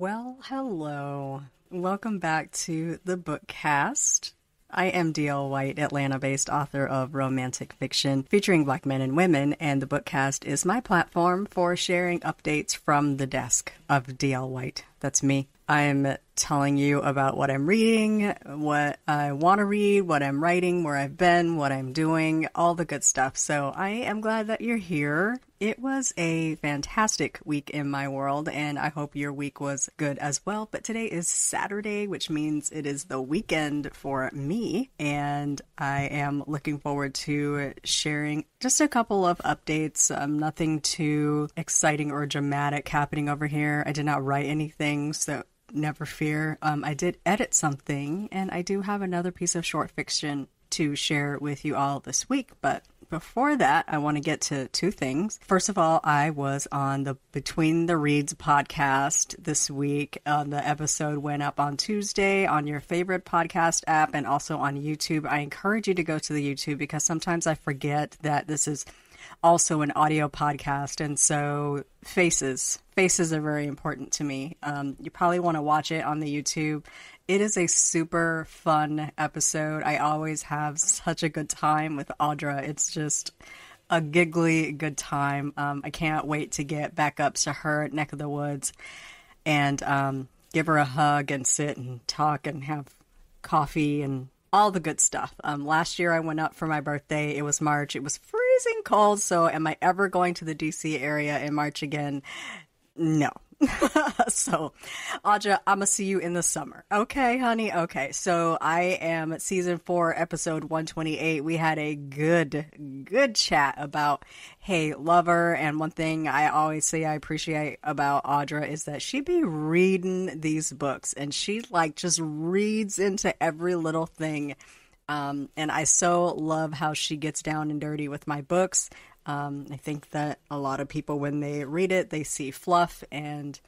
Well, hello. Welcome back to the Bookcast. I am D.L. White, Atlanta-based author of romantic fiction featuring Black men and women, and the Bookcast is my platform for sharing updates from the desk of D.L. White. That's me. I'm telling you about what I'm reading, what I want to read, what I'm writing, where I've been, what I'm doing, all the good stuff. So I am glad that you're here. It was a fantastic week in my world, and I hope your week was good as well. But today is Saturday, which means it is the weekend for me, and I am looking forward to sharing just a couple of updates. Nothing too exciting or dramatic happening over here. I did not write anything, so never fear. I did edit something, and I do have another piece of short fiction to share with you all this week, but before that, I want to get to two things. First of all, I was on the Between the Reads podcast this week. The episode went up on Tuesday on your favorite podcast app and also on YouTube. I encourage you to go to the YouTube because sometimes I forget that this is also an audio podcast, and so faces are very important to me. You probably want to watch it on the YouTube. It is a super fun episode. I always have such a good time with Audra. It's just a giggly good time. I can't wait to get back up to her neck of the woods and give her a hug and sit and talk and have coffee and all the good stuff. Last year I went up for my birthday. It was March. It was freezing cold. So am I ever going to the DC area in March again? No. So, Audra, I'm gonna see you in the summer. Okay, honey? Okay, so I am at season 4, episode 128. We had a good chat about Hey Lover, and one thing I always say I appreciate about Audra is that she be reading these books, and she like just reads into every little thing. And I so love how she gets down and dirty with my books. I think that a lot of people, when they read it, they see fluff and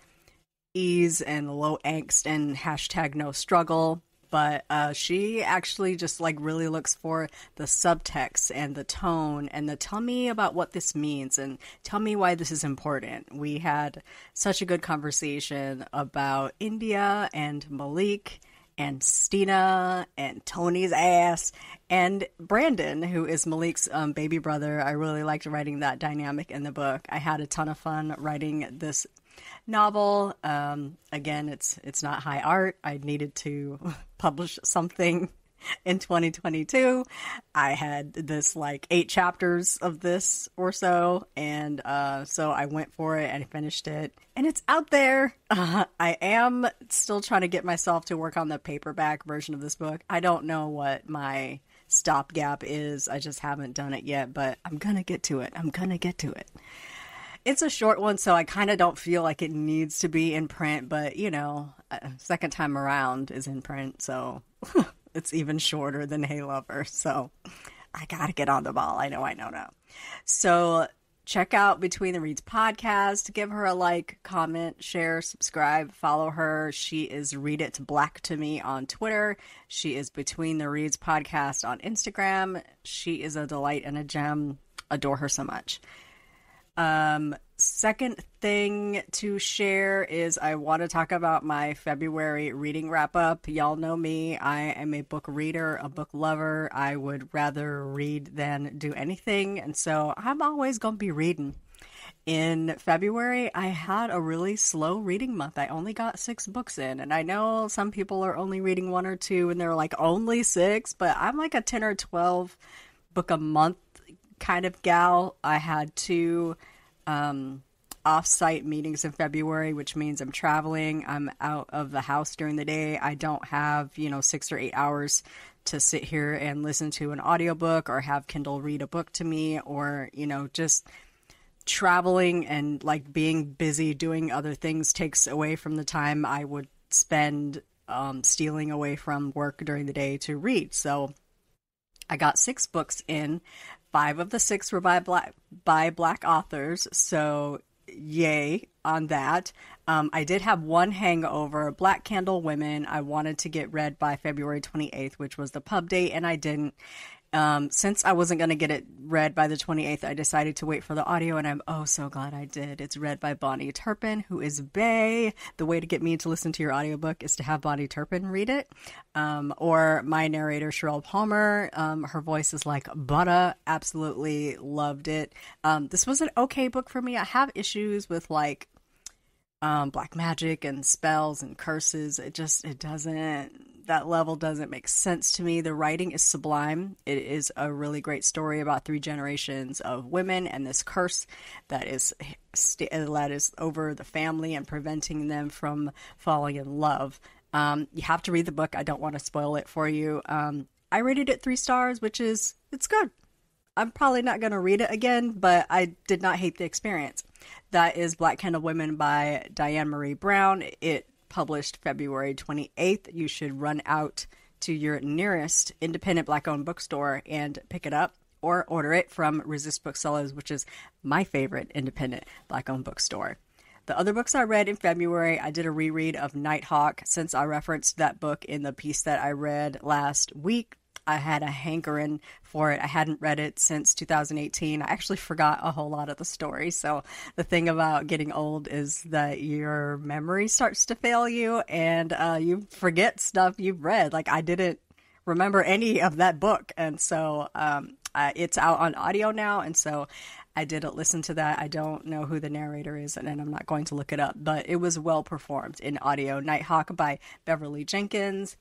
ease and low angst and hashtag no struggle. But she actually just like really looks for the subtext and the tone and the tell me about what this means and tell me why this is important. We had such a good conversation about India and Malik and Stina and Tony's ass and Brandon, who is Malik's baby brother. I really liked writing that dynamic in the book. I had a ton of fun writing this novel. Again, it's not high art. I needed to publish something in 2022. I had this like 8 chapters of this or so, and so I went for it and I finished it, and it's out there. I am still trying to get myself to work on the paperback version of this book. I don't know what my stopgap is. I just haven't done it yet, but I'm gonna get to it. It's a short one, so I kind of don't feel like it needs to be in print, but you know, second time around is in print, so it's even shorter than Hey Lover, so I gotta get on the ball. I know. So check out Between the Reads podcast. Give her a like, comment, share, subscribe, follow her. She is Read It Black to me on Twitter. She is Between the Reads podcast on Instagram. She is a delight and a gem. Adore her so much. Second thing to share is I want to talk about my February reading wrap up. Y'all know me. I am a book reader, a book lover. I would rather read than do anything. And so I'm always going to be reading. In February, I had a really slow reading month. I only got 6 books in. And I know some people are only reading 1 or 2 and they're like, only 6, but I'm like a 10 or 12 book a month kind of gal. I had 2 off-site meetings in February, which means I'm traveling. I'm out of the house during the day. I don't have, 6 or 8 hours to sit here and listen to an audiobook or have Kindle read a book to me, or, just traveling and like being busy doing other things takes away from the time I would spend stealing away from work during the day to read. So I got 6 books in. 5 of the 6 were by Black authors, so yay on that. I did have one hangover, Black Candle Women. I wanted to get read by February 28th, which was the pub date, and I didn't. Since I wasn't going to get it read by the 28th, I decided to wait for the audio, and I'm oh so glad I did. It's read by Bonnie Turpin, who is bae. The way to get me to listen to your audiobook is to have Bonnie Turpin read it, or my narrator, Sherelle Palmer. Her voice is like butter. Absolutely loved it. This was an okay book for me. I have issues with like black magic and spells and curses. It doesn't, that level doesn't make sense to me. The writing is sublime. It is a really great story about 3 generations of women and this curse that is over the family and preventing them from falling in love. You have to read the book. I don't want to spoil it for you. I rated it 3 stars, it's good. I'm probably not going to read it again, but I did not hate the experience. That is Black Candle Women by Diane Marie Brown. It published February 28th. You should run out to your nearest independent Black-owned bookstore and pick it up, or order it from Resist Booksellers, which is my favorite independent Black-owned bookstore. The other books I read in February, I did a reread of Nighthawk. Since I referenced that book in the piece that I read last week, I had a hankering for it. I hadn't read it since 2018. I actually forgot a whole lot of the story. So the thing about getting old is that your memory starts to fail you, and you forget stuff you've read. Like, I didn't remember any of that book. And so it's out on audio now. And so I didn't listen to that. I don't know who the narrator is, and I'm not going to look it up. But it was well performed in audio. Nighthawk by Beverly Jenkins.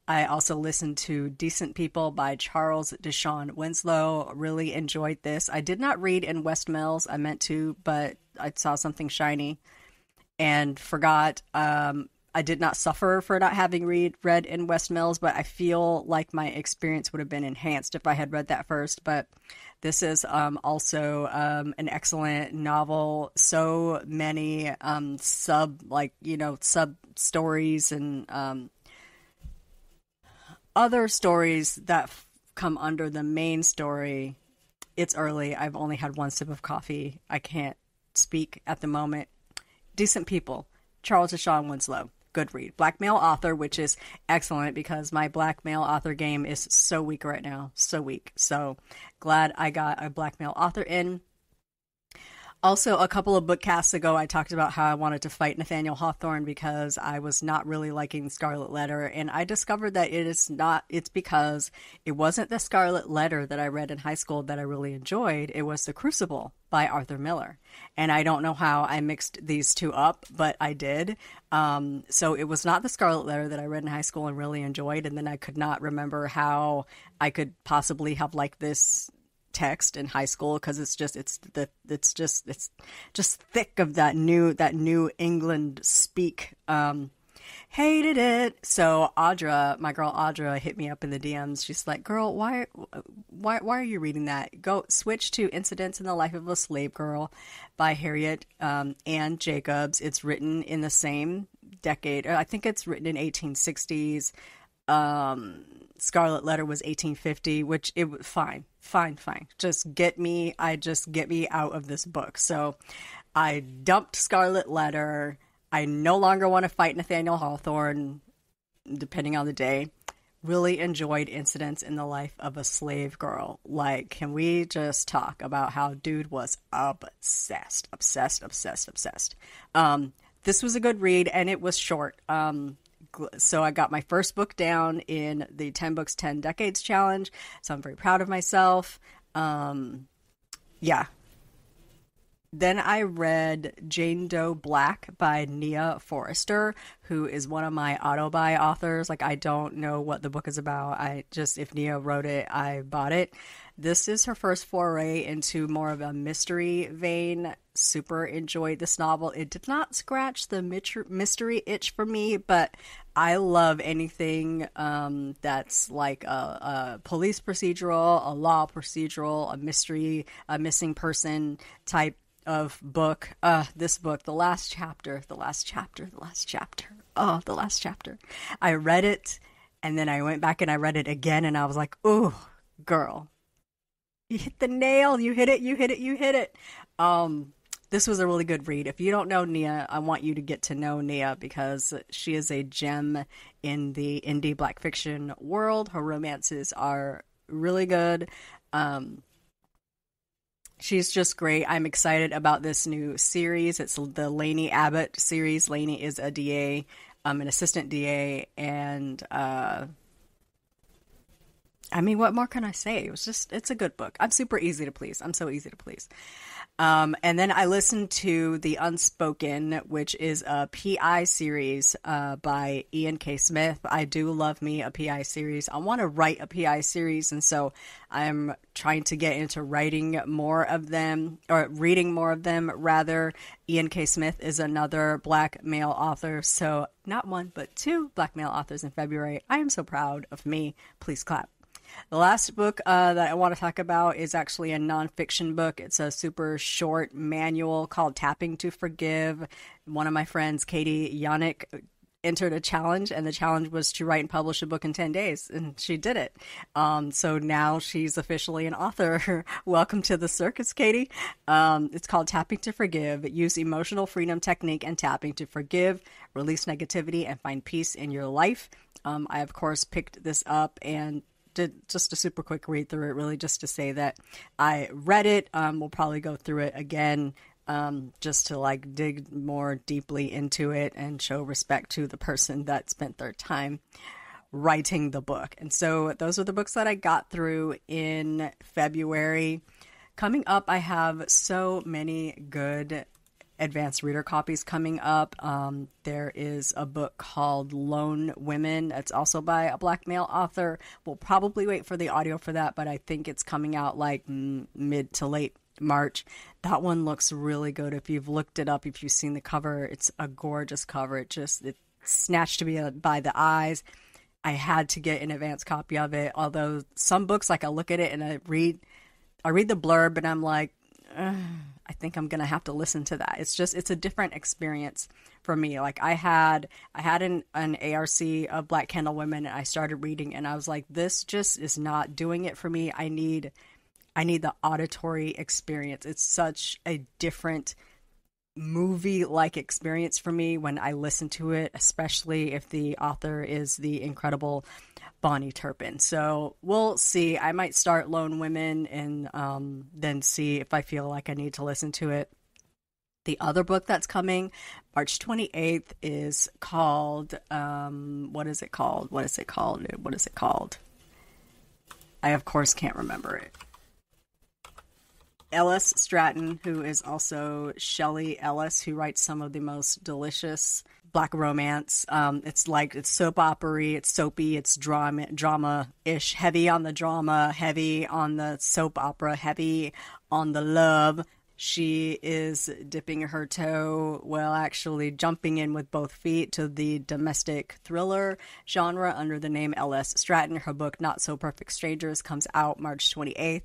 I also listened to Decent People by Charles DeShaun Winslow. Really enjoyed this. I did not read in West Mills. I meant to, but I saw something shiny and forgot. I did not suffer for not having read in West Mills, but I feel like my experience would have been enhanced if I had read that first. But this is also an excellent novel. So many sub stories and other stories that come under the main story. It's early. I've only had 1 sip of coffee. I can't speak at the moment. Decent People, Charles DeShaun Winslow. Good read. Black male author, which is excellent because my black male author game is so weak right now. So weak. So glad I got a black male author in. Also, a couple of bookcasts ago, I talked about how I wanted to fight Nathaniel Hawthorne because I was not really liking Scarlet Letter. And I discovered that it's because it wasn't the Scarlet Letter that I read in high school that I really enjoyed. It was The Crucible by Arthur Miller. And I don't know how I mixed these two up, but I did. So it was not the Scarlet Letter that I read in high school and really enjoyed. And then I could not remember how I could possibly have liked this text in high school because it's just thick of that New England speak. Hated it. So Audra, my girl Audra, hit me up in the DMs. She's like, "Girl, why are you reading that? Go switch to Incidents in the Life of a Slave Girl by Harriett and Jacobs. It's written in the same decade. I think it's written in 1860s. Scarlet Letter was 1850, which it was fine. Just get me out of this book. So I dumped Scarlet Letter. I no longer want to fight Nathaniel Hawthorne, depending on the day. Really enjoyed Incidents in the Life of a Slave Girl. Like, can we just talk about how dude was obsessed. This was a good read, and it was short. So I got my first book down in the 10 Books, 10 Decades Challenge. So I'm very proud of myself. Yeah. Then I read Doe Black by Nia Forrester, who is one of my auto-buy authors. Like, I don't know what the book is about. If Nia wrote it, I bought it. This is her first foray into more of a mystery vein. Super enjoyed this novel. It did not scratch the mystery itch for me, but I love anything that's like a police procedural, a law procedural, a mystery, a missing person type of book. This book, the last chapter. Oh, the last chapter. I read it, and then I went back and I read it again, and I was like, ooh, girl. You hit the nail. You hit it. This was a really good read. If you don't know Nia, I want you to get to know Nia because she is a gem in the indie black fiction world. Her romances are really good. She's just great. I'm excited about this new series. It's the Lainey Abbott series. Lainey is a DA, an assistant DA, and I mean, what more can I say? It's a good book. I'm super easy to please. I'm so easy to please. And then I listened to The Unspoken, which is a PI series by Ian K. Smith. I do love me a PI series. I want to write a PI series, and so I'm trying to get into writing more of them, or reading more of them, rather. Ian K. Smith is another Black male author, so not one, but two Black male authors in February. I am so proud of me. Please clap. The last book that I want to talk about is actually a nonfiction book. It's a super short manual called Tapping to Forgive. One of my friends, Katie Yanik, entered a challenge, and the challenge was to write and publish a book in 10 days, and she did it. So now she's officially an author. Welcome to the circus, Katie. It's called Tapping to Forgive. Use emotional freedom technique and tapping to forgive, release negativity, and find peace in your life. I, of course, picked this up and did just a super quick read through it, really just to say that I read it. We'll probably go through it again, just to like dig more deeply into it and show respect to the person that spent their time writing the book. And so those are the books that I got through in February. Coming up, I have so many good advanced reader copies coming up. There is a book called Lone Women. It's also by a Black male author. We'll probably wait for the audio for that, but I think it's coming out like mid to late March. That one looks really good. If you've looked it up, if you've seen the cover, it's a gorgeous cover. It snatched me by the eyes. I had to get an advanced copy of it. Although some books, like I look at it and I read the blurb and I'm like, I think I'm going to have to listen to that. It's a different experience for me. Like I had an ARC of Black Candle Women, and I started reading and I was like, this just is not doing it for me. I need the auditory experience. It's such a different movie-like experience for me when I listen to it, especially if the author is the incredible Bonnie Turpin. So we'll see. I might start Lone Women and then see if I feel like I need to listen to it. The other book that's coming March 28th is called, what is it called? I, of course, can't remember it. Ellis Stratton, who is also Shelley Ellis, who writes some of the most delicious Black romance. It's soap opera-y, it's soapy, it's drama-ish, heavy on the drama, heavy on the soap opera, heavy on the love. She is dipping her toe, well, actually jumping in with both feet to the domestic thriller genre under the name L.S. Stratton. Her book, Not So Perfect Strangers, comes out March 28th.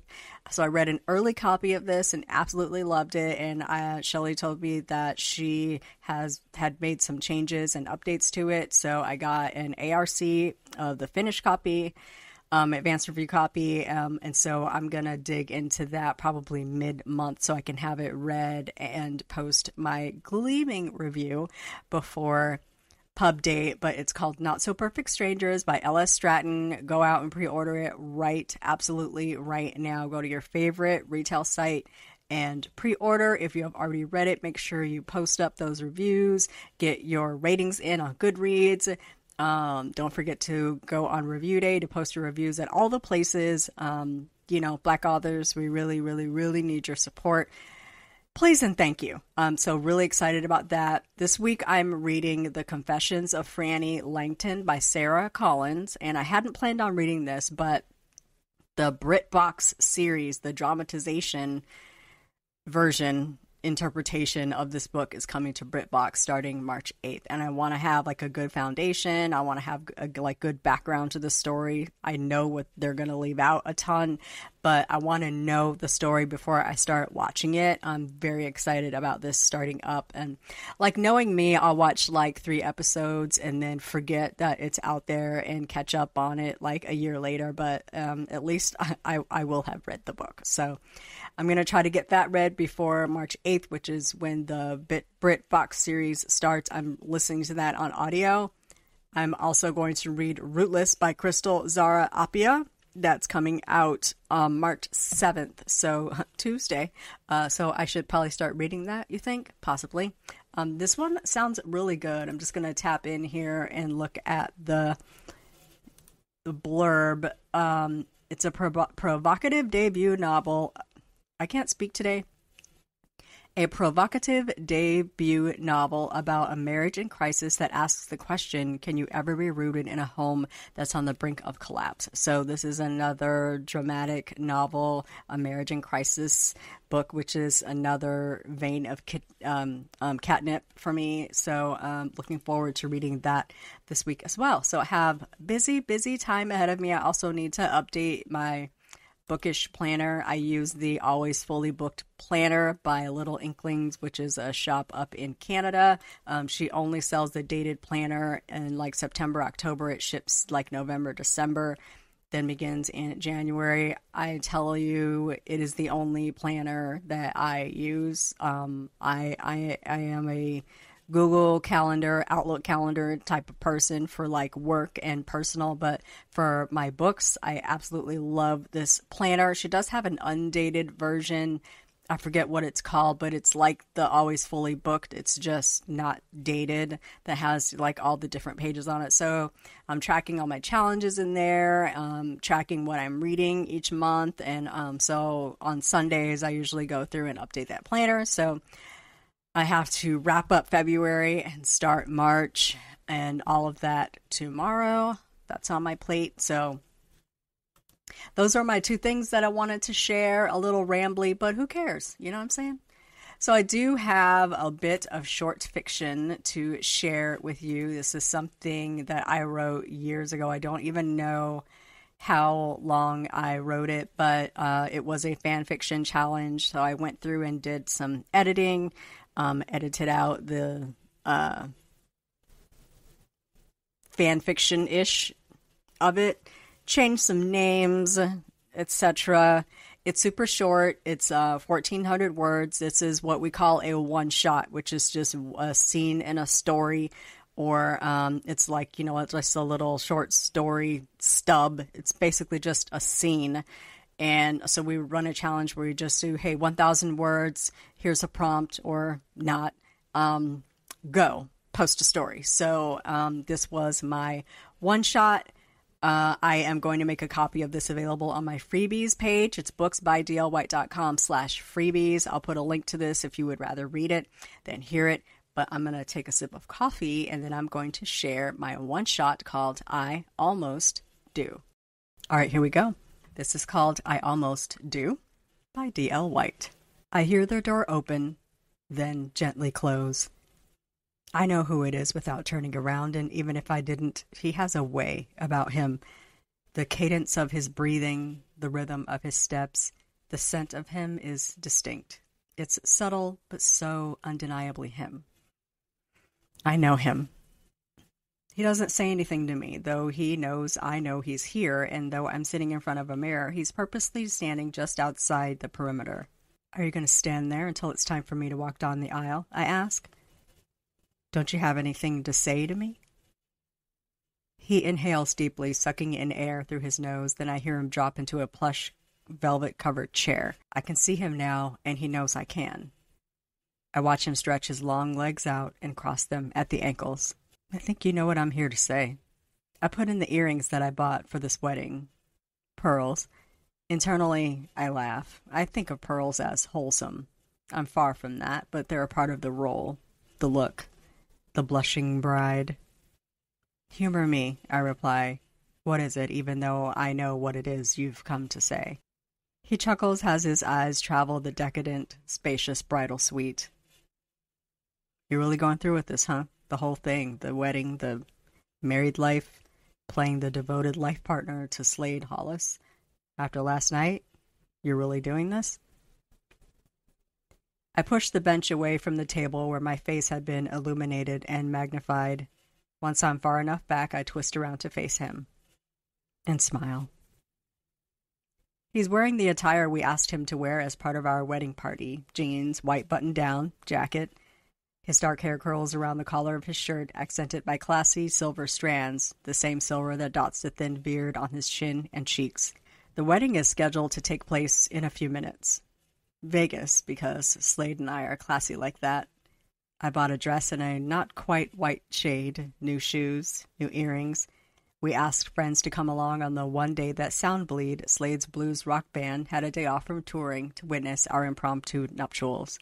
So I read an early copy of this and absolutely loved it. And Shelley told me that she had made some changes and updates to it. So I got an ARC of the finished copy, advanced review copy, and so I'm gonna dig into that probably mid-month so I can have it read and post my gleaming review before pub date. But it's called Not So Perfect Strangers by L.S. Stratton. Go out and pre-order it absolutely right now. Go to your favorite retail site and pre-order. If you have already read it, make sure you post up those reviews, get your ratings in on Goodreads. Don't forget to go on review day to post your reviews at all the places. Black authors, we really, really, really need your support. Please and thank you. So really excited about that. This week I'm reading The Confessions of Franny Langton by Sarah Collins, and I hadn't planned on reading this, but the BritBox series, the dramatization version interpretation of this book is coming to BritBox starting March 8th, and I want to have like a good foundation. I want to have a good background to the story. I know what they're going to leave out a ton, but I want to know the story before I start watching it. I'm very excited about this starting up, and like knowing me, I'll watch like 3 episodes and then forget that it's out there and catch up on it like a year later, but at least I will have read the book. So I'm going to try to get that read before March 8th, which is when the BritBox series starts. I'm listening to that on audio. I'm also going to read Rootless by Crystal Zara Appia. that's coming out on March 7th, so Tuesday. So I should probably start reading that, you think? Possibly. This one sounds really good. I'm just going to tap in here and look at the blurb. It's a provocative debut novel. I can't speak today. A provocative debut novel about a marriage in crisis that asks the question, can you ever be rooted in a home that's on the brink of collapse? So this is another dramatic novel, a marriage in crisis book, which is another vein of catnip for me. So looking forward to reading that this week as well. So I have busy time ahead of me. I also need to update my bookish planner. I use the Always Fully Booked planner by Little Inklings, which is a shop up in Canada. She only sells the dated planner in like September, October. It ships like November, December, then begins in January. I tell you, it is the only planner that I use. I am a Google Calendar, Outlook Calendar type of person for like work and personal, but for my books, I absolutely love this planner. She does have an undated version. I forget what it's called, but it's like the Always Fully Booked. It's just not dated, that has like all the different pages on it. So I'm tracking all my challenges in there, tracking what I'm reading each month. And so on Sundays, I usually go through and update that planner. So I have to wrap up February and start March and all of that tomorrow. That's on my plate. So those are my two things that I wanted to share. A little rambly, but who cares? You know what I'm saying? So I do have a bit of short fiction to share with you. This is something that I wrote years ago. I don't even know how long I wrote it, but it was a fan fiction challenge. So I went through and did some editing. Edited out the fan fiction-ish of it, changed some names, etc. It's super short. It's 1,400 words. This is what we call a one-shot, which is just a scene in a story, or it's like, you know, it's just a little short story stub. It's basically just a scene. And so we run a challenge where you just do, hey, 1,000 words, here's a prompt or not, go, post a story. So this was my one shot. I am going to make a copy of this available on my freebies page. It's booksbydlwhite.com/freebies. I'll put a link to this if you would rather read it than hear it. But I'm going to take a sip of coffee and then I'm going to share my one shot called I Almost Do. All right, here we go. This is called I Almost Do by D.L. White. I hear their door open, then gently close. I know who it is without turning around, and even if I didn't, he has a way about him. The cadence of his breathing, the rhythm of his steps, the scent of him is distinct. It's subtle, but so undeniably him. I know him. He doesn't say anything to me, though he knows I know he's here, and though I'm sitting in front of a mirror, he's purposely standing just outside the perimeter. Are you going to stand there until it's time for me to walk down the aisle? I ask. Don't you have anything to say to me? He inhales deeply, sucking in air through his nose, then I hear him drop into a plush, velvet-covered chair. I can see him now, and he knows I can. I watch him stretch his long legs out and cross them at the ankles. I think you know what I'm here to say. I put in the earrings that I bought for this wedding. Pearls. Internally, I laugh. I think of pearls as wholesome. I'm far from that, but they're a part of the role, the look, the blushing bride. Humor me, I reply. What is it, even though I know what it is you've come to say? He chuckles as his eyes travel the decadent, spacious bridal suite. You're really going through with this, huh? The whole thing, the wedding, the married life, playing the devoted life partner to Slade Hollis. After last night, you're really doing this? I push the bench away from the table where my face had been illuminated and magnified. Once I'm far enough back, I twist around to face him and smile. He's wearing the attire we asked him to wear as part of our wedding party. Jeans, white button-down, jacket. His dark hair curls around the collar of his shirt, accented by classy silver strands, the same silver that dots the thin beard on his chin and cheeks. The wedding is scheduled to take place in a few minutes. Vegas, because Slade and I are classy like that. I bought a dress in a not quite white shade, new shoes, new earrings. We asked friends to come along on the one day that Soundbleed, Slade's blues rock band, had a day off from touring to witness our impromptu nuptials.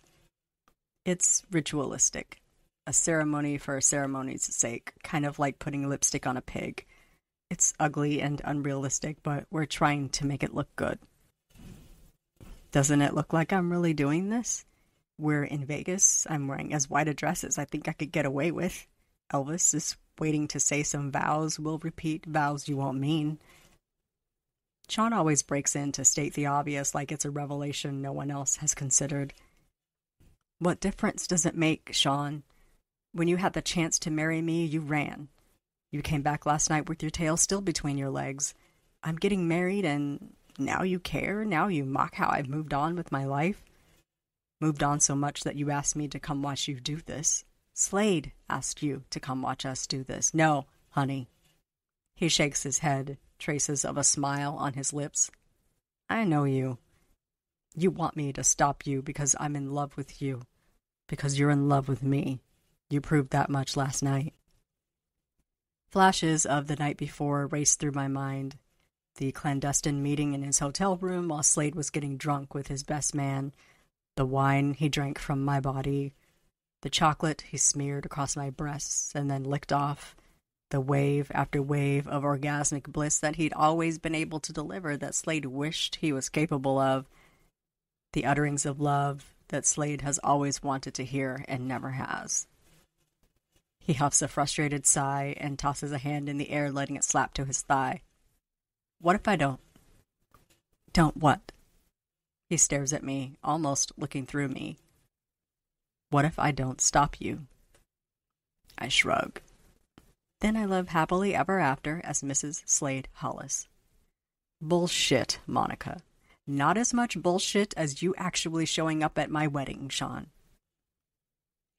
It's ritualistic, a ceremony for ceremony's sake, kind of like putting lipstick on a pig. It's ugly and unrealistic, but we're trying to make it look good. Doesn't it look like I'm really doing this? We're in Vegas. I'm wearing as white a dress as I think I could get away with. Elvis is waiting to say some vows we'll repeat, vows you won't mean. Sean always breaks in to state the obvious like it's a revelation no one else has considered. What difference does it make, Sean? When you had the chance to marry me, you ran. You came back last night with your tail still between your legs. I'm getting married and now you care? Now you mock how I've moved on with my life? Moved on so much that you asked me to come watch you do this. Slade asked you to come watch us do this. No, honey. He shakes his head, traces of a smile on his lips. I know you. You want me to stop you because I'm in love with you. Because you're in love with me. You proved that much last night. Flashes of the night before raced through my mind. The clandestine meeting in his hotel room while Slade was getting drunk with his best man. The wine he drank from my body. The chocolate he smeared across my breasts and then licked off. The wave after wave of orgasmic bliss that he'd always been able to deliver that Slade wished he was capable of. The utterings of love that Slade has always wanted to hear and never has. He huffs a frustrated sigh and tosses a hand in the air, letting it slap to his thigh. What if I don't? Don't what? He stares at me, almost looking through me. What if I don't stop you? I shrug. Then I live happily ever after as Mrs. Slade Hollis. Bullshit, Monica. Not as much bullshit as you actually showing up at my wedding, Sean.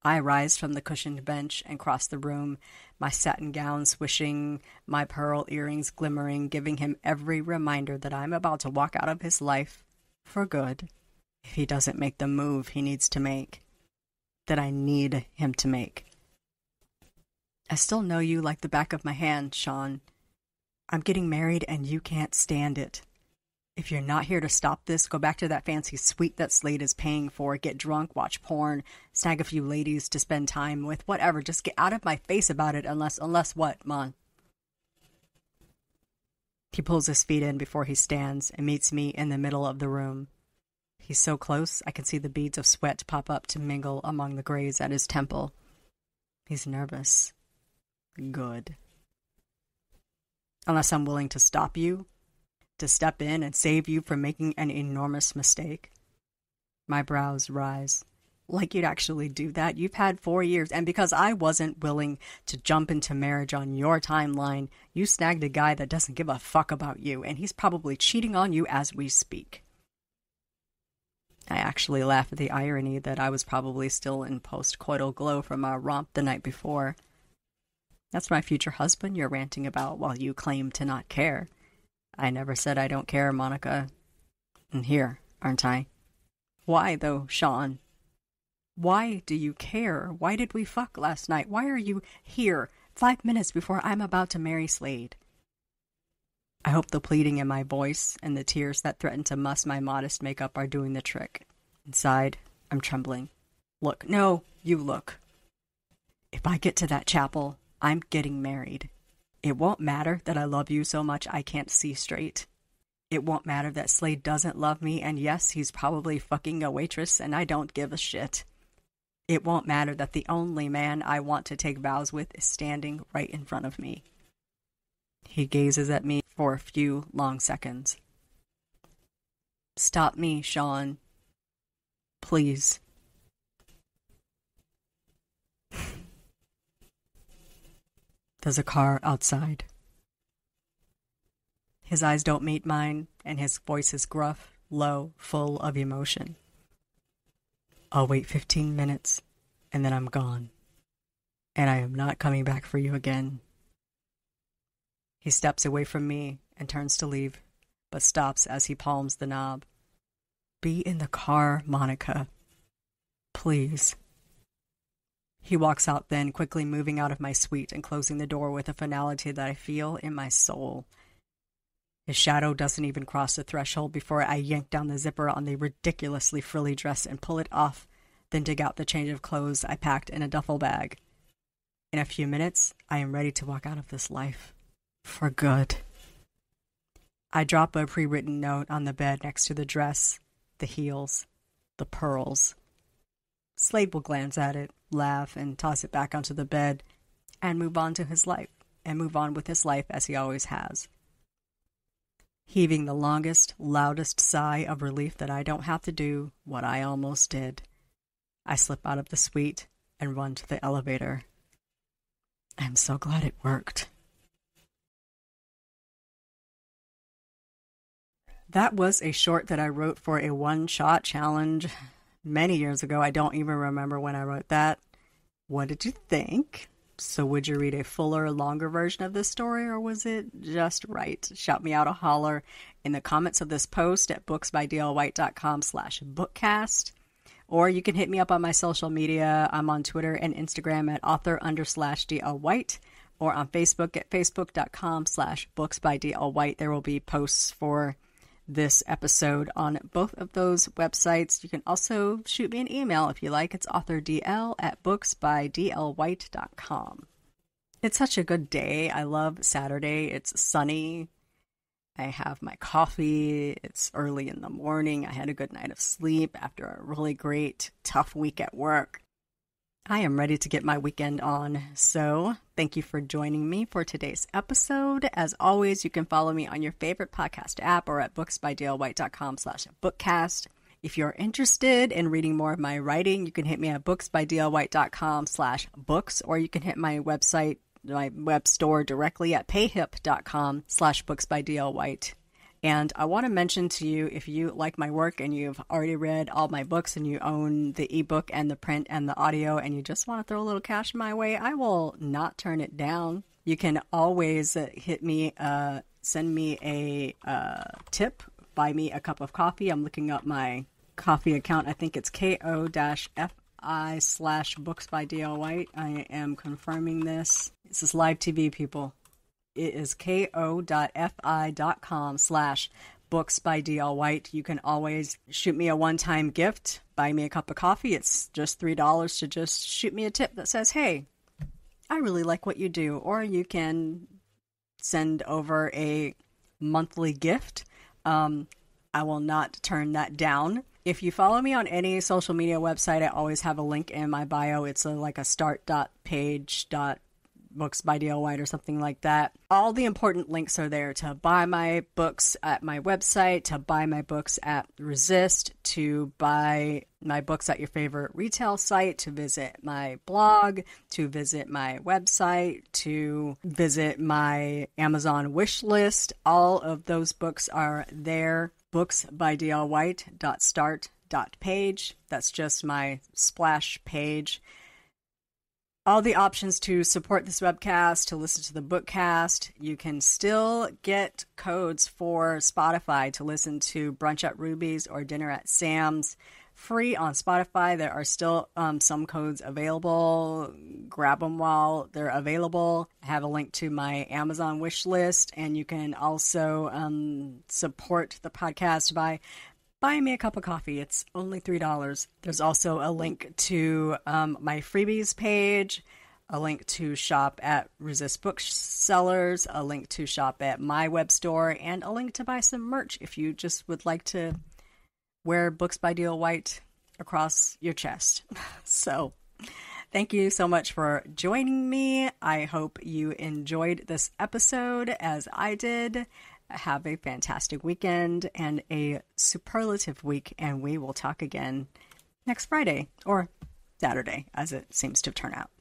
I rise from the cushioned bench and cross the room, my satin gown swishing, my pearl earrings glimmering, giving him every reminder that I'm about to walk out of his life for good if he doesn't make the move he needs to make, that I need him to make. I still know you like the back of my hand, Sean. I'm getting married and you can't stand it. If you're not here to stop this, go back to that fancy suite that Slade is paying for, get drunk, watch porn, snag a few ladies to spend time with, whatever. Just get out of my face about it unless what, Mon? He pulls his feet in before he stands and meets me in the middle of the room. He's so close, I can see the beads of sweat pop up to mingle among the grays at his temple. He's nervous. Good. Unless I'm willing to stop you, to step in and save you from making an enormous mistake. My brows rise. Like you'd actually do that? You've had 4 years, and because I wasn't willing to jump into marriage on your timeline, you snagged a guy that doesn't give a fuck about you, and he's probably cheating on you as we speak. I actually laugh at the irony that I was probably still in post-coital glow from our romp the night before. That's my future husband you're ranting about while you claim to not care. I never said I don't care, Monica. And here, aren't I? Why, though, Sean? Why do you care? Why did we fuck last night? Why are you here 5 minutes before I'm about to marry Slade? I hope the pleading in my voice and the tears that threaten to muss my modest makeup are doing the trick. Inside, I'm trembling. Look, no, you look. If I get to that chapel, I'm getting married. It won't matter that I love you so much I can't see straight. It won't matter that Slade doesn't love me, and yes, he's probably fucking a waitress, and I don't give a shit. It won't matter that the only man I want to take vows with is standing right in front of me. He gazes at me for a few long seconds. Stop me, Sean. Please. There's a car outside. His eyes don't meet mine, and his voice is gruff, low, full of emotion. I'll wait 15 minutes, and then I'm gone. And I am not coming back for you again. He steps away from me and turns to leave, but stops as he palms the knob. Be in the car, Monica. Please. He walks out then, quickly moving out of my suite and closing the door with a finality that I feel in my soul. His shadow doesn't even cross the threshold before I yank down the zipper on the ridiculously frilly dress and pull it off, then dig out the change of clothes I packed in a duffel bag. In a few minutes, I am ready to walk out of this life. For good. I drop a pre-written note on the bed next to the dress, the heels, the pearls. Slade will glance at it, laugh, and toss it back onto the bed, and move on to his life, and move on with his life as he always has. Heaving the longest, loudest sigh of relief that I don't have to do what I almost did, I slip out of the suite and run to the elevator. I'm so glad it worked. That was a short that I wrote for a one-shot challenge many years ago. I don't even remember when I wrote that. What did you think? So would you read a fuller, longer version of this story, or was it just right? Shout me out a holler in the comments of this post at booksbydlwhite.com/bookcast. Or you can hit me up on my social media. I'm on Twitter and Instagram at author_DLWhite, or on Facebook at facebook.com/booksbydlwhite. There will be posts for this episode on both of those websites. You can also shoot me an email if you like. It's authordl@booksbydlwhite.com. It's such a good day. I love Saturday. It's sunny. I have my coffee. It's early in the morning. I had a good night of sleep after a really great, tough week at work. I am ready to get my weekend on. So thank you for joining me for today's episode. As always, you can follow me on your favorite podcast app or at booksbydlwhite.com/bookcast. If you're interested in reading more of my writing, you can hit me at booksbydlwhite.com/books, or you can hit my website, my web store directly at payhip.com/booksbydlwhite. And I want to mention to you, if you like my work and you've already read all my books and you own the ebook and the print and the audio and you just want to throw a little cash my way, I will not turn it down. You can always hit me, send me a tip, buy me a cup of coffee. I'm looking up my coffee account. I think it's ko-fi/booksbydlwhite. I am confirming this. This is live TV, people. It is ko.fi.com/booksbydlwhite. You can always shoot me a one-time gift, buy me a cup of coffee. It's just $3 to just shoot me a tip that says, hey, I really like what you do. Or you can send over a monthly gift. I will not turn that down. If you follow me on any social media website, I always have a link in my bio. It's like a start.page.booksbydlwhite or something like that. All the important links are there to buy my books at my website, to buy my books at Resist, to buy my books at your favorite retail site, to visit my blog, to visit my website, to visit my Amazon wish list. All of those books are there. booksbydlwhite.start.page. That's just my splash page. All the options to support this webcast, to listen to the bookcast. You can still get codes for Spotify to listen to Brunch at Ruby's or Dinner at Sam's free on Spotify. There are still some codes available. Grab them while they're available. I have a link to my Amazon wish list, and you can also support the podcast by buying me a cup of coffee. It's only $3. There's also a link to my freebies page, a link to shop at Resist Booksellers, a link to shop at my web store, and a link to buy some merch if you just would like to wear Books by D.L. White across your chest. So thank you so much for joining me. I hope you enjoyed this episode as I did. Have a fantastic weekend and a superlative week, and we will talk again next Friday or Saturday, as it seems to turn out.